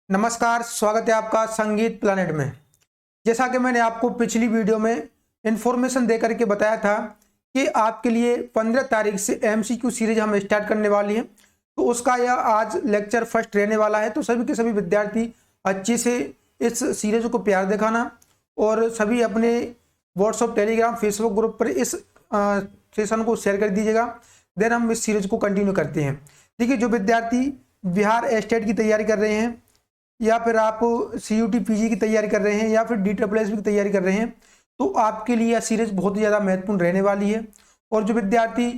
नमस्कार, स्वागत है आपका संगीत प्लैनेट में। जैसा कि मैंने आपको पिछली वीडियो में इंफॉर्मेशन दे करके बताया था कि आपके लिए 15 तारीख से एमसीक्यू सीरीज हम स्टार्ट करने वाली है, तो उसका यह आज लेक्चर फर्स्ट रहने वाला है। तो सभी के सभी विद्यार्थी अच्छे से इस सीरीज को प्यार दिखाना और सभी अपने व्हाट्सएप, टेलीग्राम, फेसबुक ग्रुप पर इस सेशन को शेयर कर दीजिएगा। देन हम इस सीरीज को कंटिन्यू करते हैं। देखिए, जो विद्यार्थी बिहार स्टेट की तैयारी कर रहे हैं या फिर आप CUT PG की तैयारी कर रहे हैं या फिर DSSB की तैयारी कर रहे हैं, तो आपके लिए यह सीरीज बहुत ही ज़्यादा महत्वपूर्ण रहने वाली है। और जो विद्यार्थी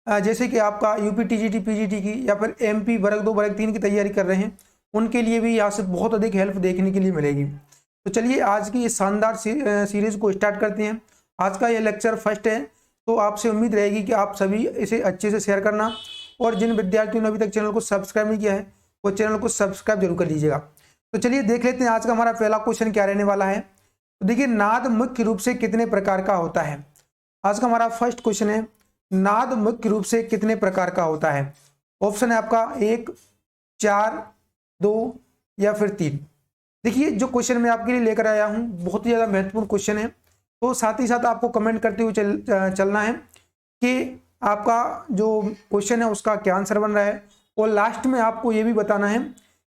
जैसे कि आपका UP TGT PGT की या फिर MP वर्ग 2 वर्ग 3 की तैयारी कर रहे हैं, उनके लिए भी यहाँ से बहुत अधिक हेल्प देखने के लिए मिलेगी। तो चलिए आज की इस शानदार सीरीज को स्टार्ट करते हैं। आज का यह लेक्चर फर्स्ट है, तो आपसे उम्मीद रहेगी कि आप सभी इसे अच्छे से शेयर करना, और जिन विद्यार्थियों ने अभी तक चैनल को सब्सक्राइब नहीं किया है वो चैनल को सब्सक्राइब जरूर कर लीजिएगा। तो चलिए देख लेते हैं आज का हमारा पहला क्वेश्चन क्या रहने वाला है। तो देखिए, नाद मुख्य रूप से कितने प्रकार का होता है। आज का हमारा फर्स्ट क्वेश्चन है, नाद मुख्य रूप से कितने प्रकार का होता है। ऑप्शन है आपका 1, 4, 2 या फिर 3। देखिए, जो क्वेश्चन मैं आपके लिए लेकर आया हूं बहुत ही ज़्यादा महत्वपूर्ण क्वेश्चन है, तो साथ ही साथ आपको कमेंट करते हुए चलना है कि आपका जो क्वेश्चन है उसका क्या आंसर बन रहा है, और लास्ट में आपको ये भी बताना है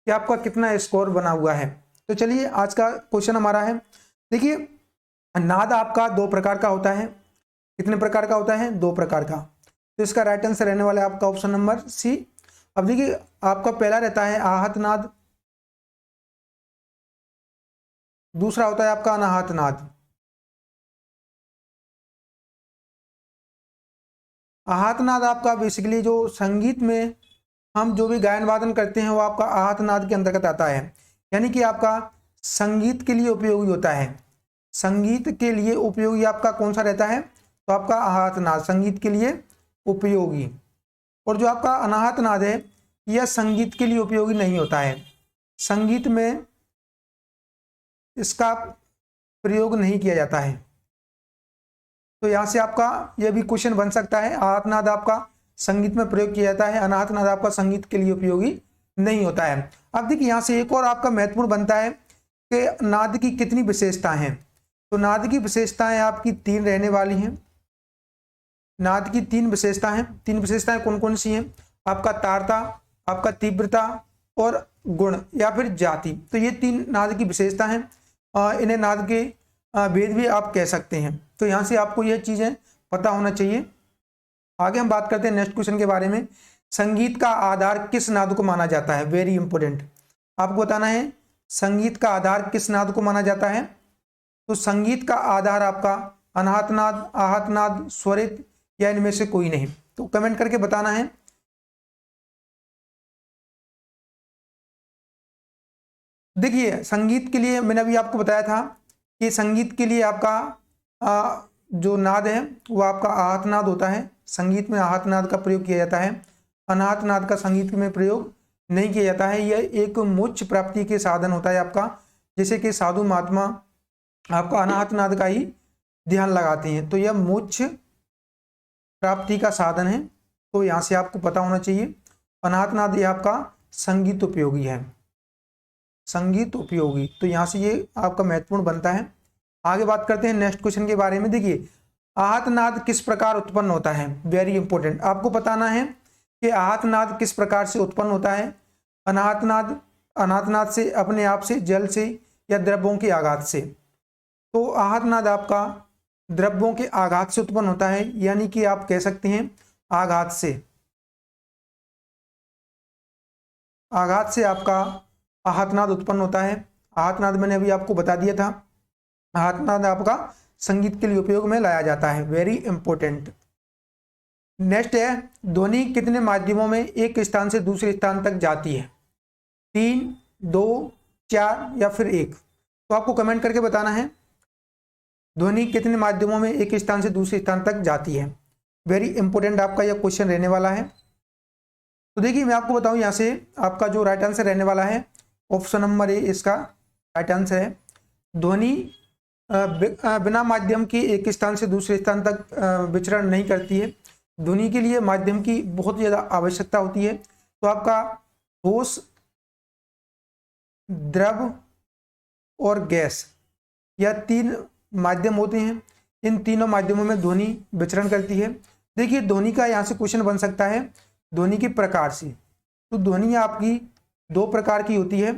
कि आपका कितना स्कोर बना हुआ है। तो चलिए आज का क्वेश्चन हमारा है। देखिए, नाद आपका 2 प्रकार का होता है। कितने प्रकार का होता है? 2 प्रकार का। तो इसका राइट आंसर रहने वाला है आपका ऑप्शन नंबर सी। अब देखिए, आपका पहला रहता है आहत नाद, दूसरा होता है आपका अनाहत नाद। आहत नाद आपका बेसिकली जो संगीत में हम जो भी गायन वादन करते हैं वो आपका आहत नाद के अंतर्गत आता है, यानी कि आपका संगीत के लिए उपयोगी होता है। संगीत के लिए उपयोगी आपका कौन सा रहता है? तो आपका आहत नाद संगीत के लिए उपयोगी। और जो आपका अनाहत नाद है यह संगीत के लिए उपयोगी नहीं होता है, संगीत में इसका प्रयोग नहीं किया जाता है। तो यहाँ से आपका यह भी क्वेश्चन बन सकता है, आहत नाद आपका संगीत में प्रयोग किया जाता है, अनाहत नाद आपका संगीत के लिए उपयोगी नहीं होता है। अब देखिए, यहाँ से एक और आपका महत्वपूर्ण बनता है कि नाद की कितनी विशेषताएं हैं। तो नाद की विशेषताएं आपकी 3 रहने वाली हैं। नाद की 3 विशेषताएं हैं। 3 विशेषताएं कौन कौन सी हैं? आपका तारता, आपका तीव्रता और गुण या फिर जाति। तो ये 3 नाद की विशेषता हैं। इन्हें नाद के भेद भी आप कह सकते हैं। तो यहाँ से आपको यह चीजें पता होना चाहिए। आगे हम बात करते हैं नेक्स्ट क्वेश्चन के बारे में। संगीत का आधार किस नाद को माना जाता है? वेरी इंपॉर्टेंट, आपको बताना है संगीत का आधार किस नाद को माना जाता है। तो संगीत का आधार आपका अनाहत नाद, आहत नाद, स्वरित या इनमें से कोई नहीं। तो कमेंट करके बताना है। देखिए, संगीत के लिए मैंने अभी आपको बताया था कि संगीत के लिए आपका जो नाद है वो आपका आहत नाद होता है। संगीत में आहत नाद का प्रयोग किया जाता है, अनाहत नाद का संगीत में प्रयोग नहीं किया जाता है। यह एक मोक्ष प्राप्ति के साधन होता है आपका, जैसे कि साधु महात्मा आपका अनाहत नाद का ही ध्यान लगाते हैं, तो यह मोक्ष प्राप्ति का साधन है। तो यहाँ से आपको पता होना चाहिए अनाहत नाद यह आपका संगीत उपयोगी है, संगीत उपयोगी। तो यहाँ से ये आपका महत्वपूर्ण बनता है। आगे बात करते हैं नेक्स्ट क्वेश्चन के बारे में। देखिए, आहत नाद किस प्रकार उत्पन्न होता है? वेरी इंपॉर्टेंट, आपको बताना है कि आहत नाद किस प्रकार से उत्पन्न होता है। अनाहत नाद से अपने आप से, जल से या द्रव्यों के आघात से। तो आहत नाद आपका द्रव्यों के आघात से उत्पन्न होता है, यानी कि आप कह सकते हैं आघात से। आघात से आपका आहत नाद उत्पन्न होता है। आहत नाद मैंने अभी आपको बता दिया था, आहत नाद आपका संगीत के लिए उपयोग में लाया जाता है। Very important. नेक्स्ट है, ध्वनि कितने माध्यमों में एक स्थान से दूसरे स्थान तक जाती है? 3, 2, 4 या फिर 1। तो आपको कमेंट करके बताना है ध्वनि कितने माध्यमों में एक स्थान से दूसरे स्थान तक जाती है। वेरी इंपॉर्टेंट आपका यह क्वेश्चन रहने वाला है। तो देखिए, मैं आपको बताऊं, यहाँ से आपका जो राइट आंसर रहने वाला है ऑप्शन नंबर ए इसका राइट आंसर है। ध्वनि बिना माध्यम के एक स्थान से दूसरे स्थान तक विचरण नहीं करती है। ध्वनि के लिए माध्यम की बहुत ज़्यादा आवश्यकता होती है। तो आपका ठोस द्रव और गैस, यह तीन माध्यम होते हैं। इन तीनों माध्यमों में ध्वनि विचरण करती है। देखिए ध्वनि का यहाँ से क्वेश्चन बन सकता है ध्वनि के प्रकार से। तो ध्वनि आपकी दो प्रकार की होती है,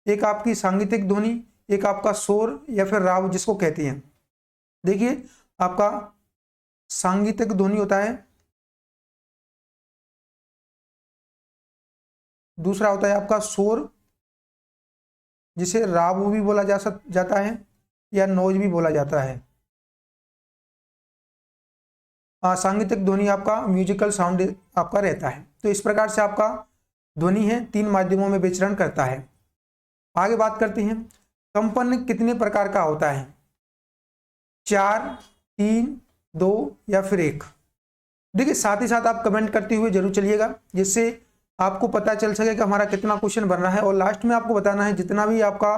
एक आपकी सांगीतिक ध्वनि, एक आपका शोर या फिर राव जिसको कहते हैं। देखिए आपका सांगीतिक ध्वनि होता है, दूसरा होता है आपका शोर जिसे राव भी बोला जाता है या नॉइज भी बोला जाता है। सांगीतिक ध्वनि आपका म्यूजिकल साउंड आपका रहता है। तो इस प्रकार से आपका ध्वनि है तीन माध्यमों में विचरण करता है। आगे बात करते हैं कंपन कितने प्रकार का होता है, 4, 3, 2 या फिर 1। देखिए साथ ही साथ आप कमेंट करते हुए जरूर चलिएगा जिससे आपको पता चल सके कि हमारा कितना क्वेश्चन बन रहा है। और लास्ट में आपको बताना है जितना भी आपका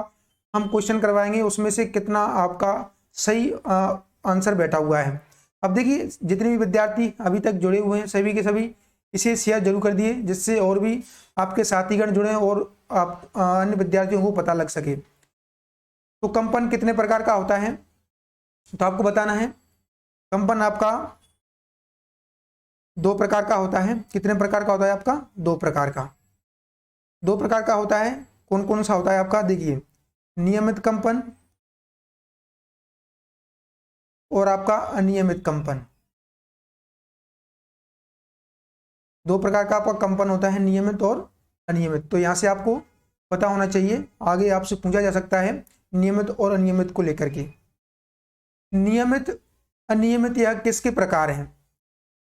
हम क्वेश्चन करवाएंगे उसमें से कितना आपका सही आंसर बैठा हुआ है। अब देखिए जितने भी विद्यार्थी अभी तक जुड़े हुए हैं सभी के सभी इसे शेयर जरूर कर दिए जिससे और भी आपके साथीगण जुड़े और आप अन्य विद्यार्थियों को पता लग सके। तो कंपन कितने प्रकार का होता है, तो आपको बताना है कंपन आपका दो प्रकार का होता है। कितने प्रकार का होता है आपका, दो प्रकार का होता है। कौन कौन सा होता है आपका, देखिए नियमित कंपन और आपका अनियमित कंपन। दो प्रकार का आपका कंपन होता है, नियमित और अनियमित। तो यहां से आपको पता होना चाहिए, आगे आपसे पूछा जा सकता है नियमित और अनियमित को लेकर के। नियमित अनियमित यह किसके प्रकार हैं,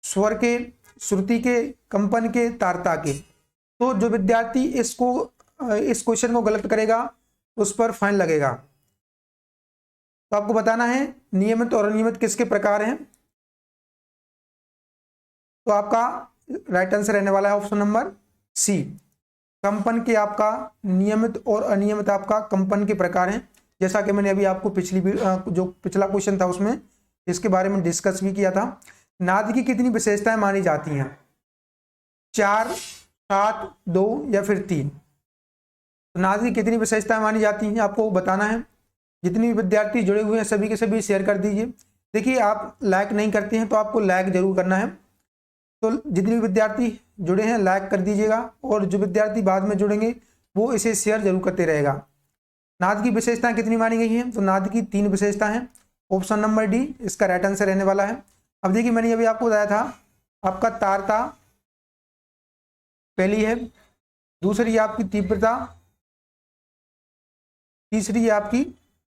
स्वर के, श्रुति के, कंपन के, तारता के। तो जो विद्यार्थी इस क्वेश्चन को गलत करेगा उस पर फाइन लगेगा। तो आपको बताना है नियमित और अनियमित किसके प्रकार हैं। तो आपका राइट आंसर रहने वाला है ऑप्शन नंबर सी, कंपन के आपका नियमित और अनियमित आपका कंपन के प्रकार हैं। जैसा कि मैंने अभी आपको जो पिछला क्वेश्चन था उसमें इसके बारे में डिस्कस भी किया था। नाद की कितनी विशेषताएं मानी जाती हैं, 4, 7, 2 या फिर 3। तो नाद की कितनी विशेषताएं मानी जाती हैं आपको बताना है। जितने भी विद्यार्थी जुड़े हुए हैं सभी के सभी शेयर कर दीजिए। देखिए आप लाइक नहीं करते हैं तो आपको लाइक जरूर करना है। तो जितने भी विद्यार्थी जुड़े हैं लाइक कर दीजिएगा और जो विद्यार्थी बाद में जुड़ेंगे वो इसे शेयर जरूर करते रहेगा। नाद की विशेषताएं कितनी मानी गई हैं, तो नाद की 3 विशेषता हैं। ऑप्शन नंबर डी इसका राइट आंसर रहने वाला है। अब देखिए मैंने अभी आपको बताया था आपका तारता पहली है, दूसरी है आपकी तीव्रता, तीसरी है आपकी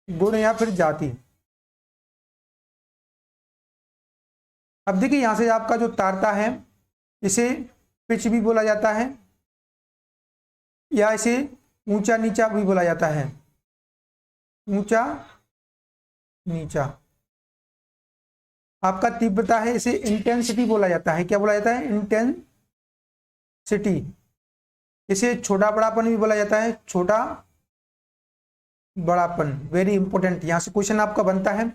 गुण या फिर जाति। अब देखिए यहां से आपका जो तारता है इसे पिच भी बोला जाता है या इसे ऊंचा नीचा भी बोला जाता है, ऊंचा नीचा। आपका तीव्रता है इसे इंटेंसिटी बोला जाता है। क्या बोला जाता है, इंटेंसिटी। इसे छोटा बड़ापन भी बोला जाता है, छोटा बड़ापन। वेरी इंपॉर्टेंट, यहां से क्वेश्चन आपका बनता है।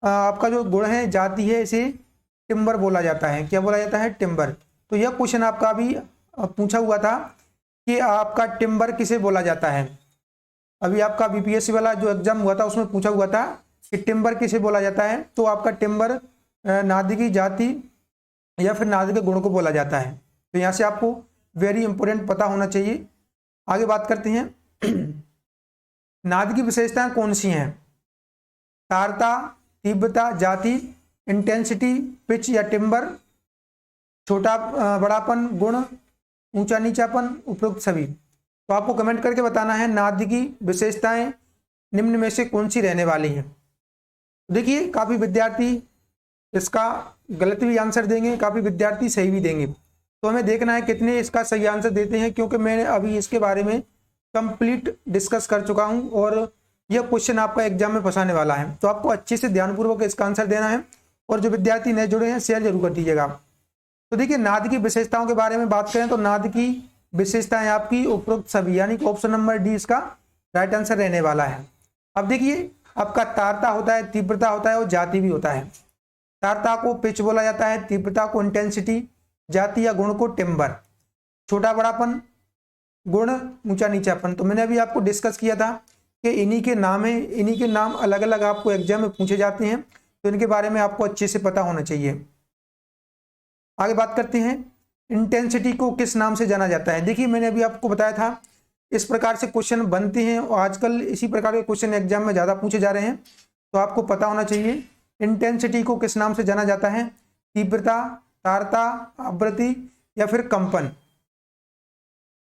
आपका जो गुण है जाति है इसे टिम्बर बोला जाता है। क्या बोला जाता है, टिम्बर। तो यह क्वेश्चन आपका अभी पूछा हुआ था कि आपका टिम्बर किसे बोला जाता है। अभी आपका बीपीएससी वाला जो एग्जाम हुआ था उसमें पूछा हुआ था कि टिम्बर किसे बोला जाता है। तो आपका टिम्बर नाद की जाति या फिर नाद के गुण को बोला जाता है। तो यहाँ से आपको वेरी इंपॉर्टेंट पता होना चाहिए। आगे बात करते हैं नाद की विशेषताएं कौन सी हैं, तारता, तीव्रता, जाति, इंटेंसिटी, पिच या टिम्बर, छोटा बड़ापन, गुण, ऊंचा नीचापन, उपरोक्त सभी। तो आपको कमेंट करके बताना है नाद की विशेषताएं निम्न में से कौन सी रहने वाली हैं। देखिए काफी विद्यार्थी इसका गलत भी आंसर देंगे, काफी विद्यार्थी सही भी देंगे। तो हमें देखना है कितने इसका सही आंसर देते हैं, क्योंकि मैंने अभी इसके बारे में कंप्लीट डिस्कस कर चुका हूं और यह क्वेश्चन आपका एग्जाम में फंसाने वाला है। तो आपको अच्छे से ध्यानपूर्वक इसका आंसर देना है और जो विद्यार्थी नए जुड़े हैं शेयर जरूर कर दीजिएगा। तो देखिए नाद की विशेषताओं के बारे में बात करें तो नाद की विशेषताएं आपकी उपरोक्त सभी, यानी कि ऑप्शन नंबर डी इसका राइट आंसर रहने वाला है। अब देखिए आपका तारता होता है, तीव्रता होता है और जाति भी होता है। तारता को पिच बोला जाता है, तीव्रता को इंटेंसिटी, जाति या गुण को टिम्बर। छोटा बड़ापन गुण, ऊंचा नीचापन। तो मैंने अभी आपको डिस्कस किया था कि इन्हीं के नाम है, इन्हीं के नाम अलग अलग आपको एग्जाम में पूछे जाते हैं, तो इनके बारे में आपको अच्छे से पता होना चाहिए। आगे बात करते हैं, इंटेंसिटी को किस नाम से जाना जाता है। देखिए मैंने अभी आपको बताया था इस प्रकार से क्वेश्चन बनते हैं और आजकल इसी प्रकार के क्वेश्चन एग्जाम में ज़्यादा पूछे जा रहे हैं, तो आपको पता होना चाहिए इंटेंसिटी को किस नाम से जाना जाता है, तीव्रता, तारता, आवृत्ति या फिर कंपन।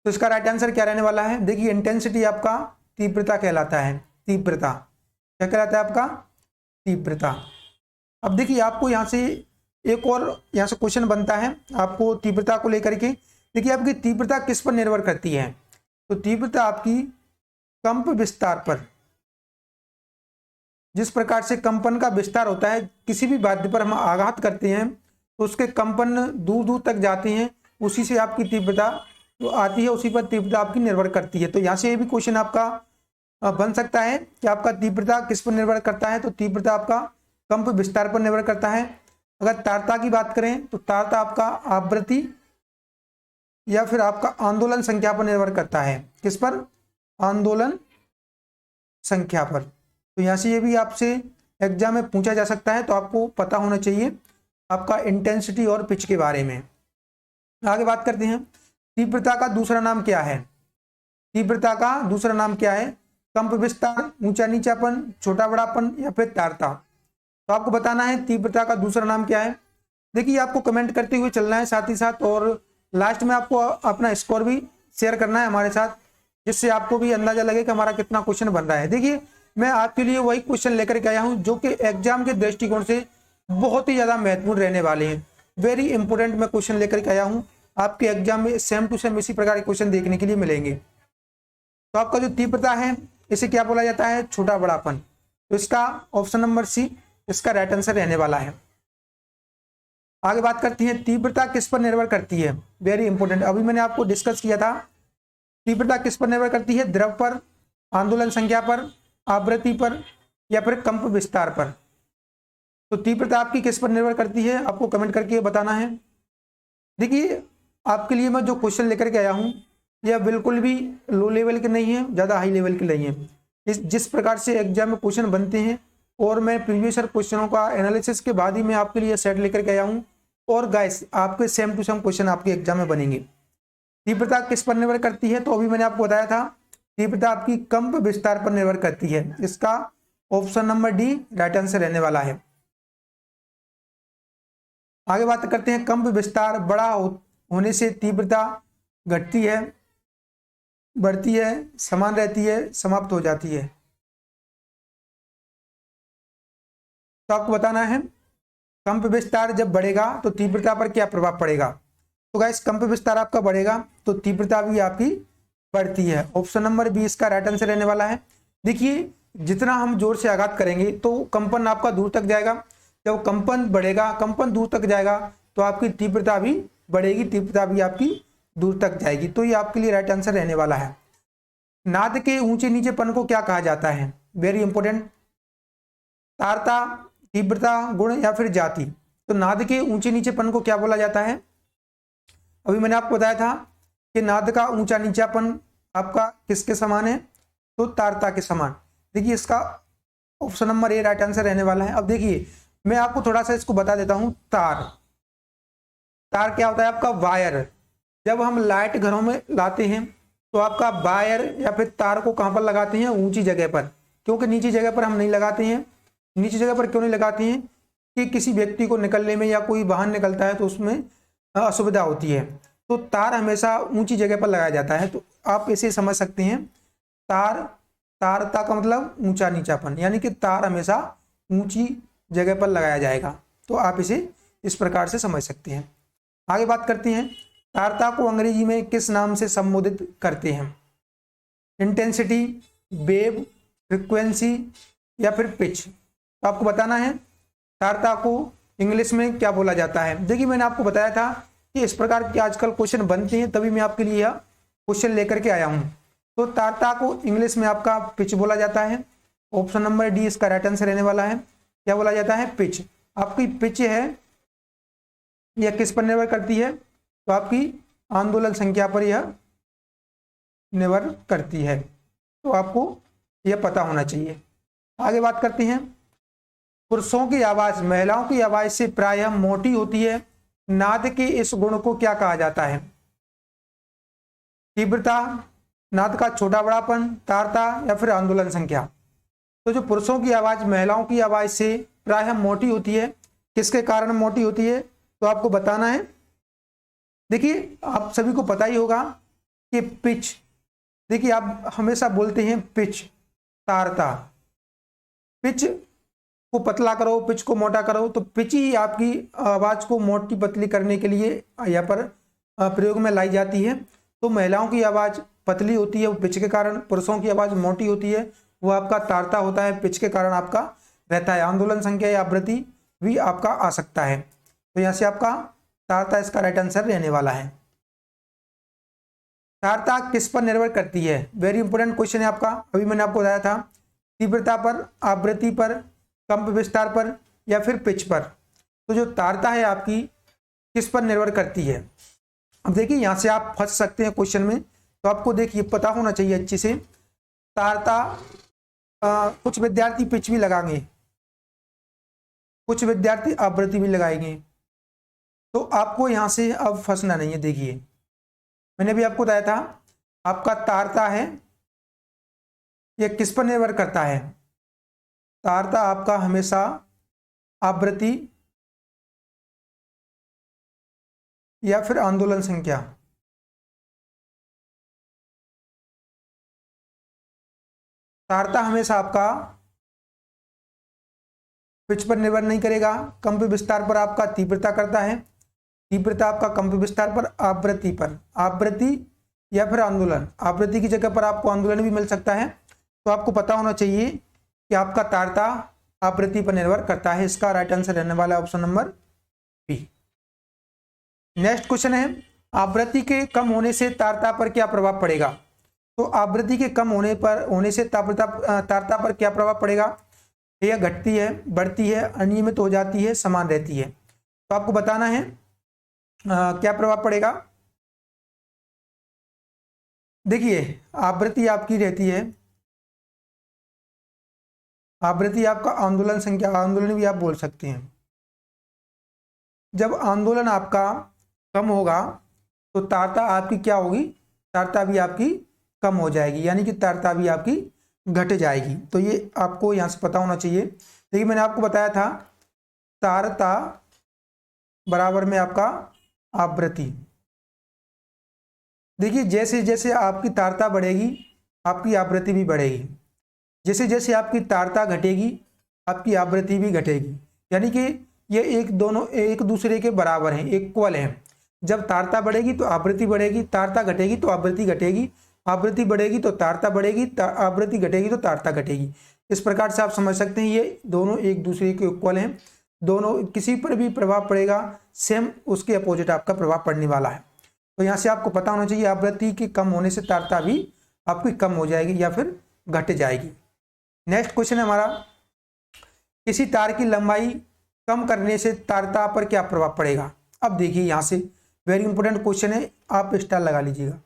तो इसका राइट आंसर क्या रहने वाला है, देखिए इंटेंसिटी आपका तीव्रता कहलाता है। तीव्रता क्या कहलाता है आपका, तीव्रता। अब देखिए आपको यहाँ से एक और यहाँ से क्वेश्चन बनता है आपको तीव्रता को लेकर के। देखिए आपकी तीव्रता किस पर निर्भर करती है, तो तीव्रता आपकी कंप विस्तार पर, जिस प्रकार से कंपन का विस्तार होता है, किसी भी वाद्य पर हम आघात करते हैं तो उसके कंपन दूर दूर तक जाते हैं, उसी से आपकी तीव्रता जो आती है उसी पर तीव्रता आपकी निर्भर करती है। तो यहाँ से ये भी क्वेश्चन आपका बन सकता है कि आपका तीव्रता किस पर निर्भर करता है, तो तीव्रता आपका कंप विस्तार पर निर्भर करता है। अगर तारता की बात करें तो तारता आपका आवृत्ति या फिर आपका आंदोलन संख्या पर निर्भर करता है। किस पर, आंदोलन संख्या पर। तो यहाँ से ये भी आपसे एग्जाम में पूछा जा सकता है, तो आपको पता होना चाहिए आपका इंटेंसिटी और पिच के बारे में। आगे बात करते हैं, तीव्रता का दूसरा नाम क्या है। तीव्रता का दूसरा नाम क्या है, कंप विस्तार, ऊंचा नीचापन, छोटा बड़ापन या फिर तारता। तो आपको बताना है तीव्रता का दूसरा नाम क्या है। देखिए आपको कमेंट करते हुए चलना है साथ ही साथ, और लास्ट में आपको अपना स्कोर भी शेयर करना है हमारे साथ, जिससे आपको भी अंदाजा लगे कि हमारा कितना क्वेश्चन बन रहा है। देखिए मैं आपके लिए वही क्वेश्चन लेकर के आया हूं जो कि एग्जाम के दृष्टिकोण से बहुत ही ज्यादा महत्वपूर्ण रहने वाले हैं। वेरी इंपोर्टेंट मैं क्वेश्चन लेकर के आया हूं, आपके एग्जाम में सेम टू सेम इसी प्रकार के क्वेश्चन देखने के लिए मिलेंगे। तो आपका जो तीव्रता है इसे क्या बोला जाता है, छोटा बड़ापन। तो इसका ऑप्शन नंबर सी इसका राइट आंसर रहने वाला है। आगे बात करती है, तीव्रता किस पर निर्भर करती है। वेरी इंपोर्टेंट, अभी मैंने आपको डिस्कस किया था तीव्रता किस पर निर्भर करती है, द्रव पर, आंदोलन संख्या पर, आवृत्ति पर या फिर कंप विस्तार पर। तो तीव्रता आपकी किस पर निर्भर करती है, आपको कमेंट करके बताना है। देखिए आपके लिए मैं जो क्वेश्चन लेकर के आया हूं यह बिल्कुल भी लो लेवल के नहीं है, ज्यादा हाई लेवल के नहीं है। जिस प्रकार से एग्जाम में क्वेश्चन बनते हैं और मैं प्रीवियस क्वेश्चनों का एनालिसिस के बाद ही मैं आपके लिए सेट लेकर के आया हूं, और गाइस आपके सेम टू सेम क्वेश्चन आपके एग्जाम में बनेंगे। तीव्रता किस पर निर्भर करती है, तो अभी मैंने आपको बताया था तीव्रता आपकी कंप विस्तार पर निर्भर करती है। इसका option number D right answer रहने वाला है। आगे बात करते हैं, कंप विस्तार बड़ा होने से तीव्रता घटती है, बढ़ती है, समान रहती है, समाप्त हो जाती है। तो आपको बताना है कंप विस्तार जब बढ़ेगा तो तीव्रता पर क्या प्रभाव पड़ेगा। तो गाइस कंप विस्तार आपका बढ़ेगा तो तीव्रता भी आपकी बढ़ती है। ऑप्शन नंबर बी इसका राइट आंसर रहने वाला है। देखिए जितना हम जोर से आघात करेंगे तो कंपन आपका दूर तक जाएगा, जब कंपन बढ़ेगा, कंपन दूर तक जाएगा तो आपकी तीव्रता भी बढ़ेगी, तीव्रता भी आपकी दूर तक जाएगी। तो ये आपके लिए राइट आंसर रहने वाला है। नाद के ऊंचे नीचेपन को क्या कहा जाता है, वेरी इंपोर्टेंट, तारता, तीव्रता, गुण या फिर जाति। तो नाद के ऊंचे नीचेपन को क्या बोला जाता है, अभी मैंने आपको बताया था कि नाद का ऊंचा नीचापन आपका किसके समान है, तो तारता के समान। देखिए इसका option number A right answer रहने वाला है। अब देखिए मैं आपको थोड़ा सा इसको बता देता हूं। तार, तार क्या होता है आपका, वायर। जब हम लाइट घरों में लाते हैं तो आपका वायर या फिर तार को कहां पर लगाते हैं, ऊंची जगह पर, क्योंकि नीची जगह पर हम नहीं लगाते हैं। नीची जगह पर क्यों नहीं लगाते हैं, कि किसी व्यक्ति को निकलने में या कोई वाहन निकलता है तो उसमें असुविधा होती है। तो तार हमेशा ऊंची जगह पर लगाया जाता है। तो आप इसे समझ सकते हैं, तार, तारता का मतलब ऊंचा नीचापन, यानी कि तार हमेशा ऊंची जगह पर लगाया जाएगा। तो आप इसे इस प्रकार से समझ सकते हैं। आगे बात करते हैं, तारता को अंग्रेजी में किस नाम से संबोधित करते हैं, इंटेंसिटी, वेव, फ्रीक्वेंसी या फिर पिच। तो आपको बताना है तारता को इंग्लिश में क्या बोला जाता है। देखिए मैंने आपको बताया था कि इस प्रकार के आजकल क्वेश्चन बनते हैं, तभी मैं आपके लिए यह क्वेश्चन लेकर के आया हूं। तो तारता को इंग्लिश में आपका पिच बोला जाता है। ऑप्शन नंबर डी इसका राइट आंसर रहने वाला है। क्या बोला जाता है, पिच। आपकी पिच है यह किस पर निर्भर करती है, तो आपकी आंदोलन संख्या पर यह निर्भर करती है। तो आपको यह पता होना चाहिए। आगे बात करते हैं। पुरुषों की आवाज महिलाओं की आवाज से प्रायः मोटी होती है। नाद के इस गुण को क्या कहा जाता है? तीव्रता, नाद का छोटा बड़ापन, तारता या फिर आंदोलन संख्या। तो जो पुरुषों की आवाज महिलाओं की आवाज से प्रायः मोटी होती है, किसके कारण मोटी होती है? तो आपको बताना है। देखिए आप सभी को पता ही होगा कि पिच, देखिए आप हमेशा बोलते हैं पिच, तारता, पिच को पतला करो, पिच को मोटा करो, तो पिच ही आपकी आवाज को मोटी पतली करने के लिए यहाँ पर प्रयोग में लाई जाती है। तो महिलाओं की आवाज पतली होती है वो पिच के कारण, पुरुषों की आवाज मोटी होती है वो आपका तारता होता है, पिच के कारण आपका रहता है। आंदोलन संख्या या आवृत्ति भी आपका आ सकता है। तो यहाँ से आपका तारता इसका राइट आंसर रहने वाला है। तारता किस पर निर्भर करती है? वेरी इंपोर्टेंट क्वेश्चन है आपका। अभी मैंने आपको बताया था तीव्रता पर, आवृत्ति पर, कंप विस्तार पर या फिर पिच पर। तो जो तारता है आपकी किस पर निर्भर करती है? अब देखिए यहाँ से आप फंस सकते हैं क्वेश्चन में, तो आपको देखिए पता होना चाहिए अच्छे से। तारता कुछ विद्यार्थी पिच भी लगाएंगे, कुछ विद्यार्थी आवृत्ति भी लगाएंगे, तो आपको यहाँ से अब फंसना नहीं है। देखिए मैंने भी आपको बताया था आपका तारता है यह किस पर निर्भर करता है? तारता आपका हमेशा आवृत्ति या फिर आंदोलन संख्या, तारता हमेशा आपका पिच पर निर्भर नहीं करेगा। कंप विस्तार पर आपका तीव्रता करता है, तीव्रता आपका कंप विस्तार पर, आवृत्ति पर, आवृत्ति या फिर आंदोलन, आवृत्ति की जगह पर आपको आंदोलन भी मिल सकता है। तो आपको पता होना चाहिए कि आपका तारता आवृत्ति पर निर्भर करता है। इसका राइट आंसर रहने वाला option number B. Next question है, आवृत्ति के कम होने से तारता पर क्या प्रभाव पड़ेगा? तो आवृत्ति के कम होने से तारता पर क्या प्रभाव पड़ेगा? यह घटती है, बढ़ती है, अनियमित हो जाती है, समान रहती है। तो आपको बताना है क्या प्रभाव पड़ेगा। देखिए आवृत्ति आपकी रहती है, आवृत्ति आपका आंदोलन संख्या, आंदोलन भी आप बोल सकते हैं। जब आंदोलन आपका कम होगा तो तारता आपकी क्या होगी? तारता भी आपकी कम हो जाएगी, यानी कि तारता भी आपकी घट जाएगी। तो ये आपको यहाँ से पता होना चाहिए। देखिए मैंने आपको बताया था तारता बराबर में आपका आवृत्ति। देखिए जैसे जैसे आपकी तारता बढ़ेगी आपकी आवृत्ति भी बढ़ेगी, जैसे जैसे आपकी तारता घटेगी आपकी आवृत्ति भी घटेगी, यानी कि ये दोनों एक दूसरे के बराबर हैं, इक्वल हैं। जब तारता बढ़ेगी तो आवृत्ति बढ़ेगी, तारता घटेगी तो आवृत्ति घटेगी, आवृत्ति बढ़ेगी तो तारता बढ़ेगी, आवृत्ति घटेगी तो तारता घटेगी। इस प्रकार से आप समझ सकते हैं ये दोनों एक दूसरे के इक्वल हैं। दोनों किसी पर भी प्रभाव पड़ेगा सेम उसके अपोजिट आपका प्रभाव पड़ने वाला है। तो यहाँ से आपको पता होना चाहिए आवृत्ति के कम होने से तारता भी आपकी कम हो जाएगी या फिर घट जाएगी। नेक्स्ट क्वेश्चन है हमारा, किसी तार की लंबाई कम करने से तारता पर क्या प्रभाव पड़ेगा? अब देखिए यहाँ से वेरी इंपोर्टेंट क्वेश्चन है, आप स्टार लगा लीजिएगा।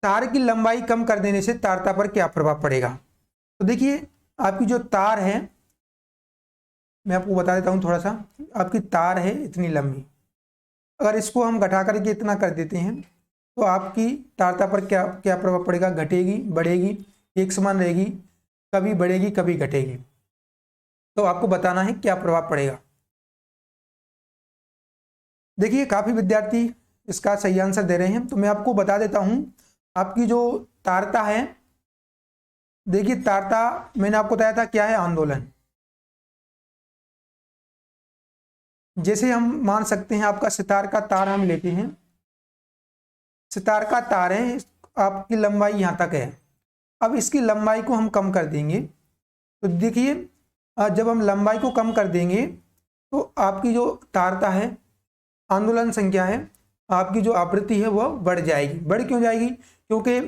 तार की लंबाई कम कर देने से तारता पर क्या प्रभाव पड़ेगा? तो देखिए आपकी जो तार है, मैं आपको बता देता हूँ थोड़ा सा। आपकी तार है इतनी लंबी, अगर इसको हम घटा करके इतना कर देते हैं तो आपकी तारता पर क्या क्या प्रभाव पड़ेगा? घटेगी, बढ़ेगी, एक समान रहेगी, कभी बढ़ेगी कभी घटेगी। तो आपको बताना है क्या प्रभाव पड़ेगा। देखिए काफी विद्यार्थी इसका सही आंसर दे रहे हैं, तो मैं आपको बता देता हूं। आपकी जो तारता है, देखिए तारता मैंने आपको बताया था क्या है? आंदोलन। जैसे हम मान सकते हैं आपका सितार का तार हम लेते हैं, सितार का तार है, आपकी लंबाई यहाँ तक है। अब इसकी लंबाई को हम कम कर देंगे, तो देखिए जब हम लंबाई को कम कर देंगे तो आपकी जो तारता है, आंदोलन संख्या है, आपकी जो आवृत्ति है वह बढ़ जाएगी। बढ़ क्यों जाएगी? क्योंकि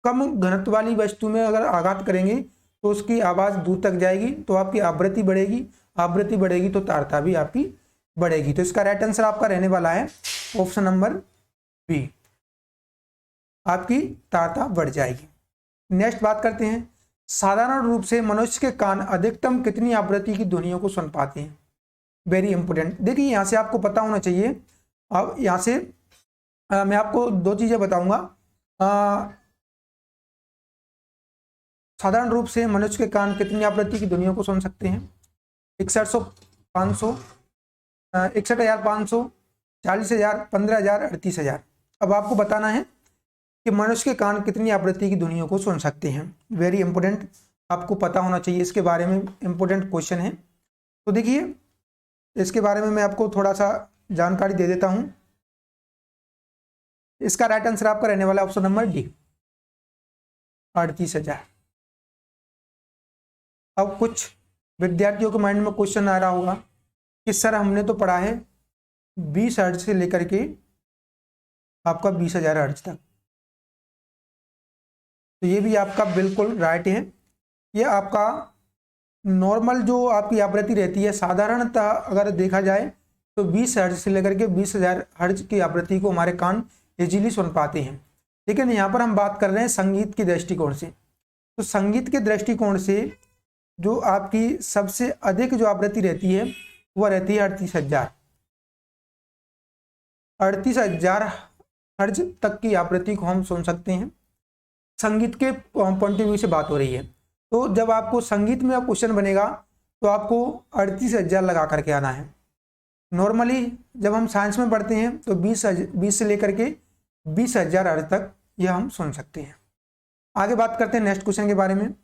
कम घनत्व वाली वस्तु में अगर आघात करेंगे तो उसकी आवाज़ दूर तक जाएगी, तो आपकी आवृत्ति बढ़ेगी, आवृत्ति बढ़ेगी तो तारता भी आपकी बढ़ेगी। तो इसका राइट आंसर आपका रहने वाला है ऑप्शन नंबर बी। आपकी तारता बढ़ जाएगी। नेक्स्ट बात करते हैं, साधारण रूप से मनुष्य के कान अधिकतम कितनी आवृत्ति की ध्वनियों को सुन पाते हैं। Very important. देखिए यहाँ से आपको पता होना चाहिए। अब यहाँ से मैं आपको दो चीज़ें बताऊंगा। साधारण रूप से मनुष्य के कान कितनी आवृत्ति की ध्वनियों को सुन सकते हैं। 6100, 500, 61,500, 40,000, 15,000, 38,000। अब आपको बताना है कि मनुष्य के कान कितनी आवृत्ति की ध्वनियों को सुन सकते हैं। वेरी इंपॉर्टेंट, आपको पता होना चाहिए इसके बारे में, इंपॉर्टेंट क्वेश्चन है। तो देखिए इसके बारे में मैं आपको थोड़ा सा जानकारी दे देता हूं। इसका राइट आंसर आपका रहने वाला ऑप्शन नंबर डी, 38,000। अब कुछ विद्यार्थियों के माइंड में क्वेश्चन आ रहा होगा कि सर हमने तो पढ़ा है 20 हर्ट्ज से लेकर के आपका 20,000 हर्ट्ज तक। तो ये भी आपका बिल्कुल राइट है। ये आपका नॉर्मल जो आपकी आवृत्ति रहती है, साधारणतः अगर देखा जाए तो 20 हर्ट्ज से लेकर के 20,000 हर्ट्ज की आवृत्ति को हमारे कान इजीली सुन पाते हैं। लेकिन यहाँ पर हम बात कर रहे हैं संगीत के दृष्टिकोण से। तो संगीत के दृष्टिकोण से जो आपकी सबसे अधिक जो आवृत्ति रहती है वह रहती है 38,000। 38,000 हर्ट्ज तक की आवृत्ति को हम सुन सकते हैं। संगीत के पॉइंट ऑफ व्यू से बात हो रही है। तो जब आपको संगीत में क्वेश्चन बनेगा तो आपको 38,000 लगा करके आना है। नॉर्मली जब हम साइंस में पढ़ते हैं तो 20 से लेकर के 20,000 हर्ट्ज तक यह हम सुन सकते हैं। आगे बात करते हैं नेक्स्ट क्वेश्चन के बारे में।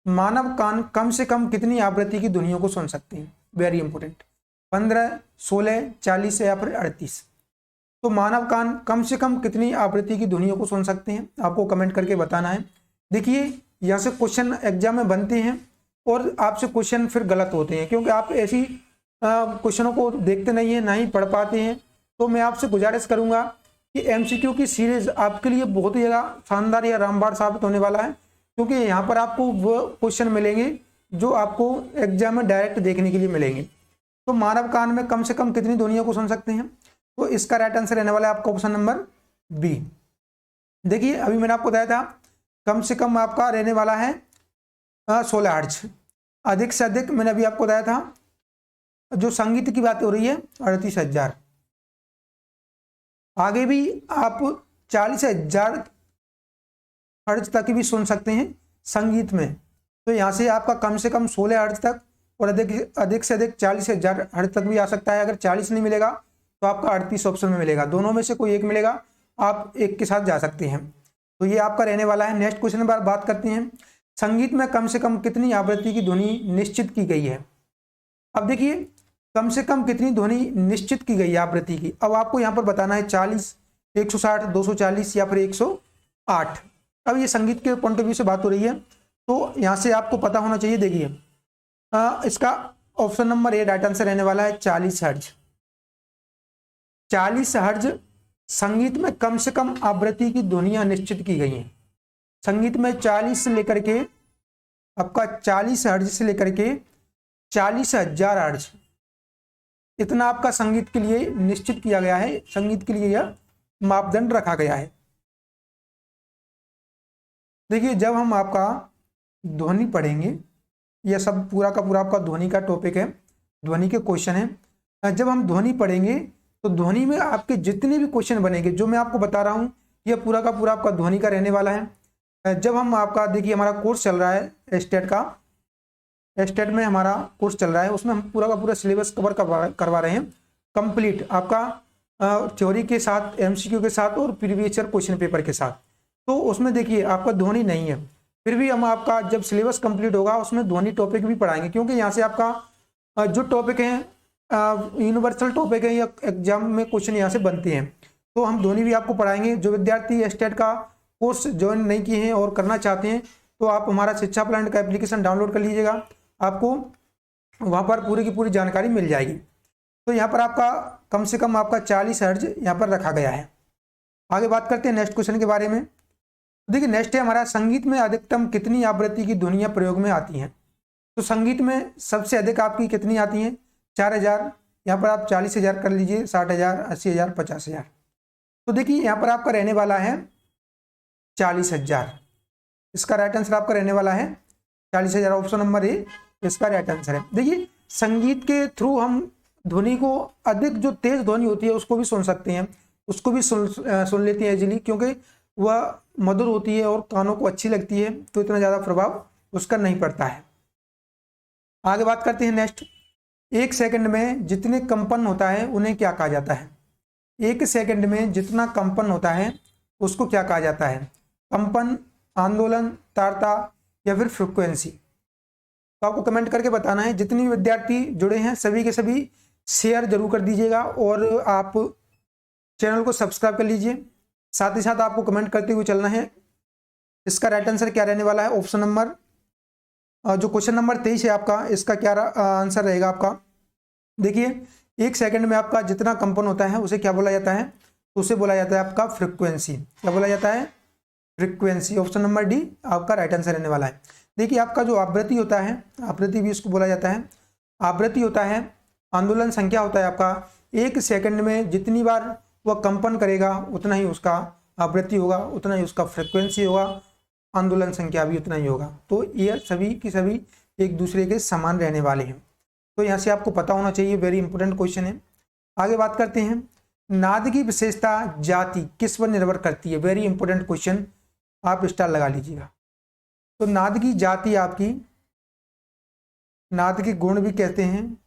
मानव कान कम से कम कितनी आवृत्ति की ध्वनियों को सुन सकते हैं। वेरी इंपॉर्टेंट, 15, 16, 40 या फिर 38। तो मानव कान कम से कम कितनी आवृत्ति की ध्वनियों को सुन सकते हैं, आपको कमेंट करके बताना है। देखिए यहाँ से क्वेश्चन एग्जाम में बनते हैं और आपसे क्वेश्चन फिर गलत होते हैं, क्योंकि आप ऐसी क्वेश्चनों को देखते नहीं हैं, ना ही पढ़ पाते हैं। तो मैं आपसे गुजारिश करूंगा कि एमसीक्यू की सीरीज आपके लिए बहुत ही ज़्यादा शानदार या रामबाण साबित होने वाला है, क्योंकि यहाँ पर आपको वो क्वेश्चन मिलेंगे जो आपको एग्जाम में डायरेक्ट देखने के लिए मिलेंगे। तो मानव कान में कम से कम कितनी ध्वनियों को सुन सकते हैं, तो इसका राइट आंसर रहने वाला है आपका ऑप्शन नंबर बी। देखिए अभी मैंने आपको बताया था कम से कम आपका रहने वाला है 16 हर्ट्ज, अधिक से अधिक मैंने अभी आपको बताया था जो संगीत की बात हो रही है 38,000। आगे भी आप 40,000 हर्ट्ज तक भी सुन सकते हैं संगीत में। तो यहाँ से आपका कम से कम 16 हर्ट्ज तक और अधिक से अधिक 40,000 हर्ट्ज तक भी आ सकता है। अगर 40 नहीं मिलेगा तो आपका 38 ऑप्शन में मिलेगा, दोनों में से कोई एक मिलेगा, आप एक के साथ जा सकते हैं। तो ये आपका रहने वाला है। नेक्स्ट क्वेश्चन पर बात करते हैं, संगीत में कम से कम कितनी आवृत्ति की ध्वनि निश्चित की गई है। अब देखिए कम से कम कितनी ध्वनि निश्चित की गई है आवृत्ति की। अब आपको यहाँ पर बताना है 40, 160, 240 या फिर 108। अब ये संगीत के पॉइंट ऑफ व्यू से बात हो रही है, तो यहाँ से आपको पता होना चाहिए। देखिए इसका option number A right answer रहने वाला है 40 हर्ट्ज। 40 हर्ट्ज संगीत में कम से कम आवृत्ति की ध्वनियां निश्चित की गई हैं। संगीत में 40 से लेकर के आपका 40 हर्ट्ज से लेकर के 40,000 हर्ट्ज, इतना आपका संगीत के लिए निश्चित किया गया है। संगीत के लिए यह मापदंड रखा गया है। देखिए जब हम आपका ध्वनि पढ़ेंगे, यह सब पूरा का पूरा आपका ध्वनि का टॉपिक है, ध्वनि के क्वेश्चन है। जब हम ध्वनि पढ़ेंगे तो ध्वनि में आपके जितने भी क्वेश्चन बनेंगे जो मैं आपको बता रहा हूँ, यह पूरा का पूरा आपका ध्वनि का रहने वाला है। जब हम आपका देखिए हमारा कोर्स चल रहा है स्टेट का, स्टेट में हमारा कोर्स चल रहा है, उसमें हम पूरा का पूरा सिलेबस कवर करवा रहे हैं कंप्लीट, आपका थ्योरी के साथ, एमसीक्यू के साथ और प्रीवियस ईयर क्वेश्चन पेपर के साथ। तो उसमें देखिए आपका ध्वनि नहीं है, फिर भी हम आपका जब सिलेबस कंप्लीट होगा उसमें ध्वनि टॉपिक भी पढ़ाएंगे, क्योंकि यहाँ से आपका जो टॉपिक है यूनिवर्सल टॉपिक है या एग्जाम में क्वेश्चन यहाँ से बनते हैं। तो हम ध्वनि भी आपको पढ़ाएंगे। जो विद्यार्थी स्टेट का कोर्स ज्वाइन नहीं किए हैं और करना चाहते हैं तो आप हमारा शिक्षा प्लान का एप्लीकेशन डाउनलोड कर लीजिएगा, आपको वहाँ पर पूरी की पूरी जानकारी मिल जाएगी। तो यहाँ पर आपका कम से कम आपका 40 हर्ट्ज यहाँ पर रखा गया है। आगे बात करते हैं नेक्स्ट क्वेश्चन के बारे में। देखिए नेक्स्ट है हमारा, संगीत में अधिकतम कितनी आवृत्ति की ध्वनियाँ प्रयोग में आती हैं। तो संगीत में सबसे अधिक आपकी कितनी आती हैं, 4,000, यहाँ पर आप 40,000 कर लीजिए, 60,000, 80,000, 50,000। तो देखिए यहाँ पर आपका रहने वाला है 40,000। इसका राइट आंसर आपका रहने वाला है 40,000। ऑप्शन नंबर ए इसका राइट आंसर है। देखिए संगीत के थ्रू हम ध्वनि को अधिक जो तेज ध्वनि होती है उसको भी सुन सकते हैं, उसको भी सुन लेते हैं इजीली, क्योंकि वह मधुर होती है और कानों को अच्छी लगती है, तो इतना ज़्यादा प्रभाव उसका नहीं पड़ता है। आगे बात करते हैं नेक्स्ट। 1 सेकंड में जितने कंपन होता है उन्हें क्या कहा जाता है? 1 सेकंड में जितना कंपन होता है उसको क्या कहा जाता है? कंपन, आंदोलन, तारता या फिर फ्रिक्वेंसी? तो आपको कमेंट करके बताना है। जितने भी विद्यार्थी जुड़े हैं सभी के सभी शेयर जरूर कर दीजिएगा और आप चैनल को सब्सक्राइब कर लीजिए। साथ ही साथ आपको कमेंट करते हुए चलना है। इसका राइट आंसर क्या रहने वाला है? ऑप्शन नंबर जो क्वेश्चन नंबर 23 है आपका, इसका क्या आंसर रहेगा आपका? देखिए 1 सेकंड में आपका जितना कंपन होता है उसे क्या बोला जाता है? उसे बोला जाता है आपका फ्रिक्वेंसी। क्या बोला जाता है? फ्रिक्वेंसी। ऑप्शन नंबर डी आपका राइट आंसर रहने वाला है। देखिए आपका जो आवृत्ति होता है, आवृत्ति भी इसको बोला जाता है। आवृत्ति होता है, आंदोलन संख्या होता है आपका। 1 सेकंड में जितनी बार वह कंपन करेगा उतना ही उसका आवृत्ति होगा, उतना ही उसका फ्रिक्वेंसी होगा, आंदोलन संख्या भी उतना ही होगा। तो ये सभी की सभी एक दूसरे के समान रहने वाले हैं। तो यहाँ से आपको पता होना चाहिए, वेरी इंपॉर्टेंट क्वेश्चन है। आगे बात करते हैं। नाद की विशेषता जाति किस पर निर्भर करती है? वेरी इंपॉर्टेंट क्वेश्चन, आप स्टार लगा लीजिएगा। तो नाद की जाति आपकी, नाद के गुण भी कहते हैं,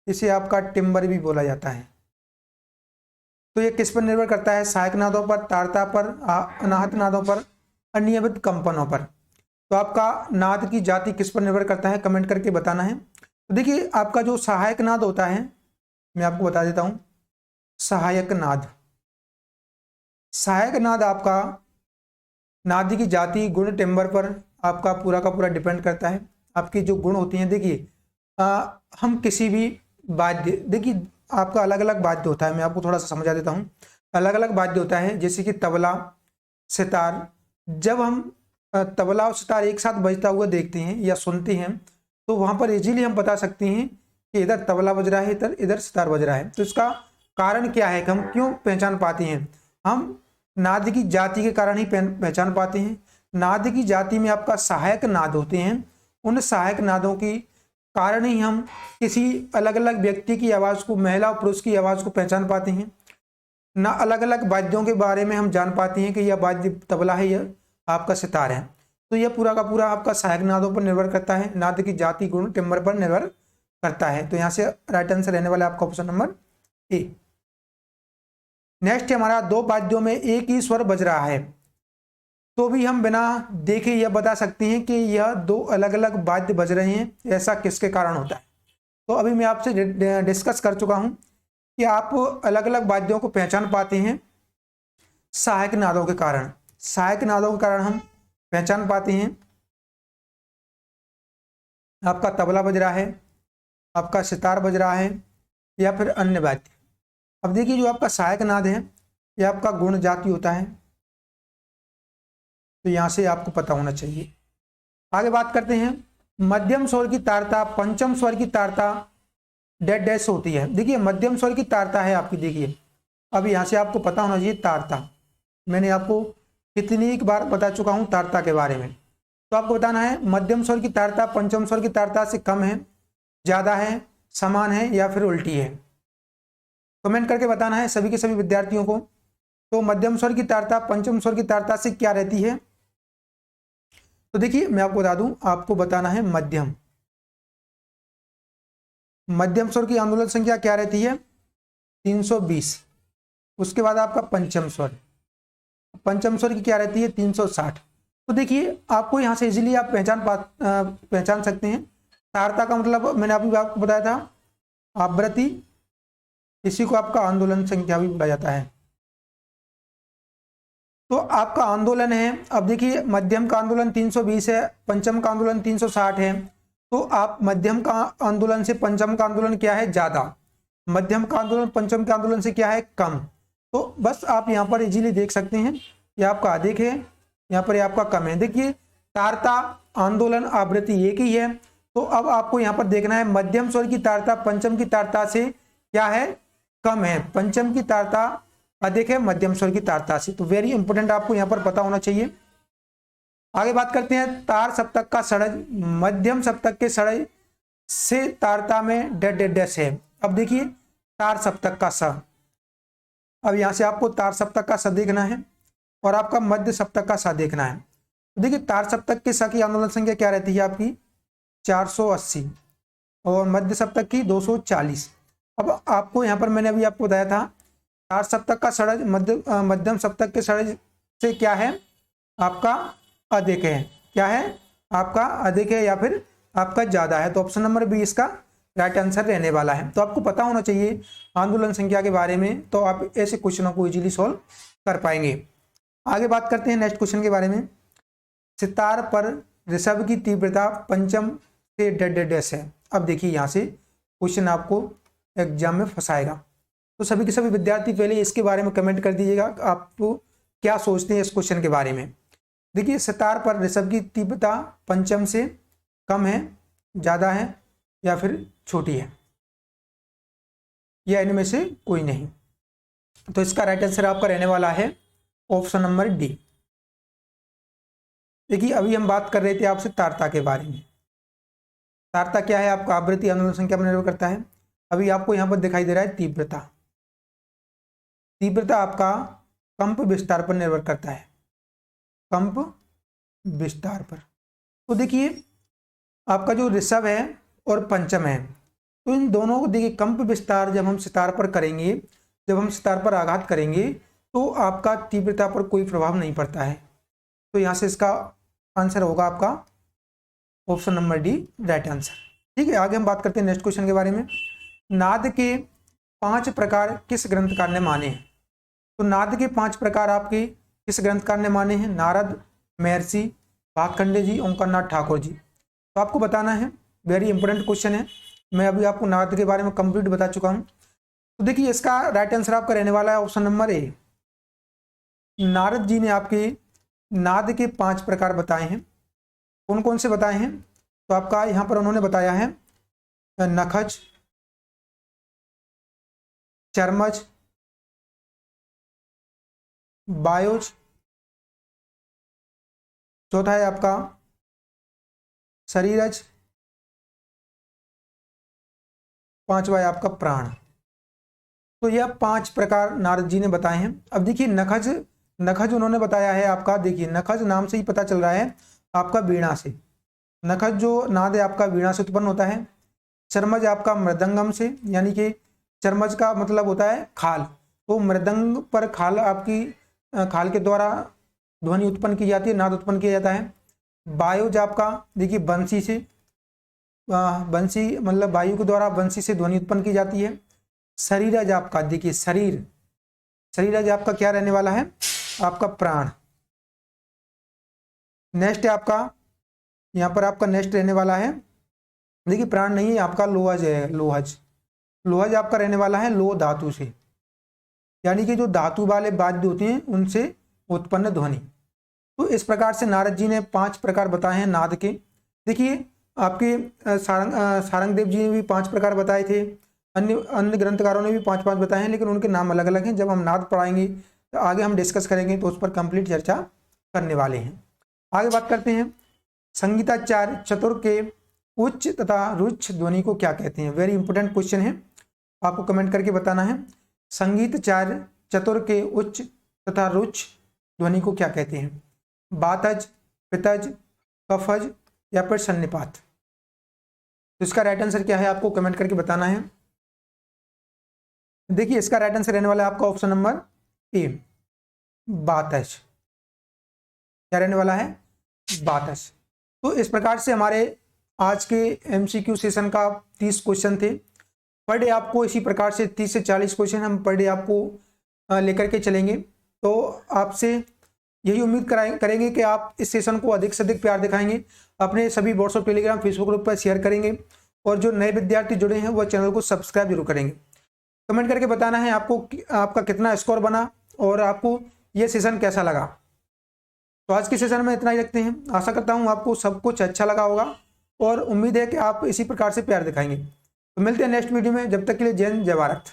इसे आपका टिम्बर भी बोला जाता है। तो ये किस पर निर्भर करता है? सहायक नादों पर, तारता पर, अनाहत नादों पर, अनियमित कंपनों पर। तो आपका नाद की जाति किस पर निर्भर करता है? कमेंट करके बताना है। तो देखिए आपका जो सहायक नाद होता है, मैं आपको बता देता हूं। सहायक नाद, सहायक नाद आपका नाद की जाति, गुण, टिम्बर पर आपका पूरा का पूरा डिपेंड करता है। आपकी जो गुण होती हैं, देखिए हम किसी भी वाद्य, देखिए आपका अलग अलग वाद्य होता है, मैं आपको थोड़ा सा समझा देता हूँ। अलग अलग वाद्य होता है, जैसे कि तबला, सितार। जब हम तबला और सितार एक साथ बजता हुआ देखते हैं या सुनते हैं तो वहाँ पर इजीली हम बता सकते हैं कि इधर तबला बज रहा है, इधर सितार बज रहा है। तो इसका कारण क्या है कि हम क्यों पहचान पाते हैं? हम नाद की जाति के कारण ही पहचान पाते हैं। नाद की जाति में आपका सहायक नाद होते हैं, उन सहायक नादों की कारण ही हम किसी अलग अलग व्यक्ति की आवाज़ को, महिला और पुरुष की आवाज़ को पहचान पाते हैं। ना अलग अलग वाद्यों के बारे में हम जान पाते हैं कि यह वाद्य तबला है, यह आपका सितार है। तो यह पूरा का पूरा आपका सहायक नादों पर निर्भर करता है, नाद की जाति, गुण, टिम्बर पर निर्भर करता है। तो यहाँ से राइट आंसर रहने वाला है आपका ऑप्शन नंबर ए। नेक्स्ट हमारा 2 वाद्यों में एक ही स्वर बज रहा है तो भी हम बिना देखे यह बता सकते हैं कि यह 2 अलग अलग वाद्य बज रहे हैं, ऐसा किसके कारण होता है? तो अभी मैं आपसे डिस्कस कर चुका हूं कि आप अलग अलग वाद्यों को पहचान पाते हैं सहायक नादों के कारण। सहायक नादों के कारण हम पहचान पाते हैं आपका तबला बज रहा है, आपका सितार बज रहा है या फिर अन्य वाद्य। अब देखिए जो आपका सहायक नाद है यह आपका गुण जाति होता है, तो यहाँ से आपको पता होना चाहिए। आगे बात करते हैं। मध्यम स्वर की तारता, पंचम स्वर की तारता डैश डैश होती है। देखिए मध्यम स्वर की तारता है आपकी, देखिए अब यहाँ से आपको पता होना चाहिए तारता। मैंने आपको कितनी एक बार बता चुका हूँ तारता के बारे में। तो आपको बताना है मध्यम स्वर की तारता पंचम स्वर की तारता से कम है, ज़्यादा है, समान है या फिर उल्टी है। कमेंट करके बताना है सभी के सभी विद्यार्थियों को। तो मध्यम स्वर की तारता पंचम स्वर की तारता से क्या रहती है? तो देखिए मैं आपको बता दूं, आपको बताना है मध्यम। मध्यम स्वर की आंदोलन संख्या क्या रहती है? 320। उसके बाद आपका पंचम स्वर, पंचम स्वर की क्या रहती है? 360। तो देखिए आपको यहाँ से इजीली आप पहचान सकते हैं। तारता का मतलब मैंने आपको बताया था आवृत्ति, इसी को आपका आंदोलन संख्या भी बोला जाता है। तो आपका आंदोलन है, अब देखिए मध्यम का आंदोलन 320 है, पंचम का आंदोलन 360 है। तो आप मध्यम का आंदोलन से पंचम का आंदोलन क्या है? ज़्यादा। मध्यम का आंदोलन पंचम के आंदोलन से क्या है? कम। तो बस आप यहाँ पर इजीली देख सकते हैं, ये आपका अधिक है, यहाँ पर ये आपका कम है। देखिए तारता, आंदोलन, आवृत्ति एक ही है। तो अब आपको यहाँ पर देखना है मध्यम स्वर की तारता पंचम की तारता से क्या है? कम है। पंचम की तारता अधिक है मध्यम स्वर की तारता से। तो वेरी इंपॉर्टेंट आपको यहाँ पर पता होना चाहिए। आगे बात करते हैं तार सप्तक का षडज मध्यम सप्तक के षडज से तारता में डेड डेड डैश है। अब देखिए तार सप्तक का स, अब यहां से आपको तार सप्तक का स देखना है और आपका मध्य सप्तक का सा देखना है। तो देखिए तार सप्तक के स की आंदोलन संख्या क्या रहती है आपकी 480 और मध्य सप्तक की 240। अब आपको यहाँ पर मैंने अभी आपको बताया था तार सप्तक का षडज मध्यम सप्तक के षडज से क्या है आपका अधिक है, क्या है आपका अधिक है या फिर आपका ज्यादा है। तो ऑप्शन नंबर बी इसका राइट आंसर रहने वाला है। तो आपको पता होना चाहिए आंदोलन संख्या के बारे में, तो आप ऐसे क्वेश्चनों को इजीली सॉल्व कर पाएंगे। आगे बात करते हैं नेक्स्ट क्वेश्चन के बारे में। सितार पर ऋषभ की तीव्रता पंचम से डेड डैश है। अब देखिए यहाँ से क्वेश्चन आपको एग्जाम में फंसाएगा, तो सभी के सभी विद्यार्थी पहले इसके बारे में कमेंट कर दीजिएगा आपको क्या सोचते हैं इस क्वेश्चन के बारे में। देखिए सितार पर ऋषभ की तीव्रता पंचम से कम है, ज्यादा है या फिर छोटी है, या इनमें से कोई नहीं। तो इसका राइट आंसर आपका रहने वाला है ऑप्शन नंबर डी। देखिए अभी हम बात कर रहे थे आपसे तारता के बारे में। तारता क्या है आपका आवृत्ति आंदोलन संख्या पर निर्भर करता है। अभी आपको यहाँ पर दिखाई दे रहा है तीव्रता, तीव्रता आपका कंप विस्तार पर निर्भर करता है, कंप विस्तार पर। तो देखिए आपका जो ऋषभ है और पंचम है, तो इन दोनों को देखिए कंप विस्तार जब हम सितार पर करेंगे, जब हम सितार पर आघात करेंगे तो आपका तीव्रता पर कोई प्रभाव नहीं पड़ता है। तो यहाँ से इसका आंसर होगा आपका option number D right answer. ठीक है, आगे हम बात करते हैं नेक्स्ट क्वेश्चन के बारे में। नाद के 5 प्रकार किस ग्रंथकार ने माने हैं। तो नाद के 5 प्रकार आपके किस ग्रंथकार ने माने हैं। नारद, महर्षि, भातखंडे जी, ओंकारनाथ ठाकुर जी। तो आपको बताना है, वेरी इंपॉर्टेंट क्वेश्चन है। मैं अभी आपको नाद के बारे में कंप्लीट बता चुका हूँ। तो देखिए इसका राइट आंसर आपका रहने वाला है option number A. Narad ji ने आपके नाद के 5 प्रकार बताए हैं। कौन कौन से बताए हैं, तो आपका यहाँ पर उन्होंने बताया है नखज, चर्मज, बायोज, चौथा है आपका शरीरज, पांचवा है आपका प्राण। तो यह 5 प्रकार नारद जी ने बताए हैं। अब देखिए नखज, नखज उन्होंने बताया है आपका, देखिए नखज नाम से ही पता चल रहा है आपका वीणा से। नखज जो नाद है आपका वीणा से उत्पन्न होता है। चर्मज आपका मृदंगम से, यानी कि चर्मज का मतलब होता है खाल, तो मृदंग पर खाल आपकी खाल के द्वारा ध्वनि उत्पन्न की जाती है, नाद उत्पन्न किया जाता है। बायोज आपका देखिए बंसी से, बंसी मतलब वायु के द्वारा बंसी से ध्वनि उत्पन्न की जाती है। शरीरज आपका देखिए शरीर, शरीरज आपका क्या रहने वाला है आपका प्राण। नेक्स्ट है आपका यहाँ पर आपका नेक्स्ट रहने वाला है, देखिए प्राण नहीं है आपका लोहज है, लोहज, लोहज आपका रहने वाला है लोह धातु से, यानी कि जो धातु वाले वाद्य होते हैं उनसे उत्पन्न ध्वनि। तो इस प्रकार से नारद जी ने 5 प्रकार बताए हैं नाद के। देखिए आपके सारंगदेव जी ने भी 5 प्रकार बताए थे, अन्य ग्रंथकारों ने भी 5-5 बताए हैं, लेकिन उनके नाम अलग अलग हैं। जब हम नाद पढ़ाएंगे तो आगे हम डिस्कस करेंगे, तो उस पर कंप्लीट चर्चा करने वाले हैं। आगे बात करते हैं संगीताचार्य चतुर के उच्च तथा रुच्च ध्वनि को क्या कहते हैं। वेरी इंपॉर्टेंट क्वेश्चन है, आपको कमेंट करके बताना है। संगीताचार्य चतुर के उच्च तथा रुच्च ध्वनि को क्या कहते हैं। बातज, पितज, कफज या फिर सन्निपात। तो इसका राइट आंसर क्या है आपको कमेंट करके बताना है। देखिए इसका राइट आंसर रहने वाला है आपका ऑप्शन नंबर ए, बातज। क्या रहने वाला है बातज। तो इस प्रकार से हमारे आज के एमसीक्यू सेशन का 30 क्वेश्चन थे। पर डे आपको इसी प्रकार से 30 से 40 क्वेश्चन हम पर डे आपको लेकर के चलेंगे। तो आपसे यही उम्मीद करेंगे कि आप इस सेशन को अधिक से अधिक प्यार दिखाएंगे, अपने सभी व्हाट्सएप, टेलीग्राम, फेसबुक ग्रुप पर शेयर करेंगे, और जो नए विद्यार्थी जुड़े हैं वह चैनल को सब्सक्राइब जरूर करेंगे। कमेंट करके बताना है आपको आपका कितना स्कोर बना और आपको ये सेशन कैसा लगा। तो आज के सेशन में इतना ही रखते हैं। आशा करता हूँ आपको सब कुछ अच्छा लगा होगा और उम्मीद है कि आप इसी प्रकार से प्यार दिखाएंगे। तो मिलते हैं नेक्स्ट वीडियो में, जब तक के लिए जय हिंद, जय भारत।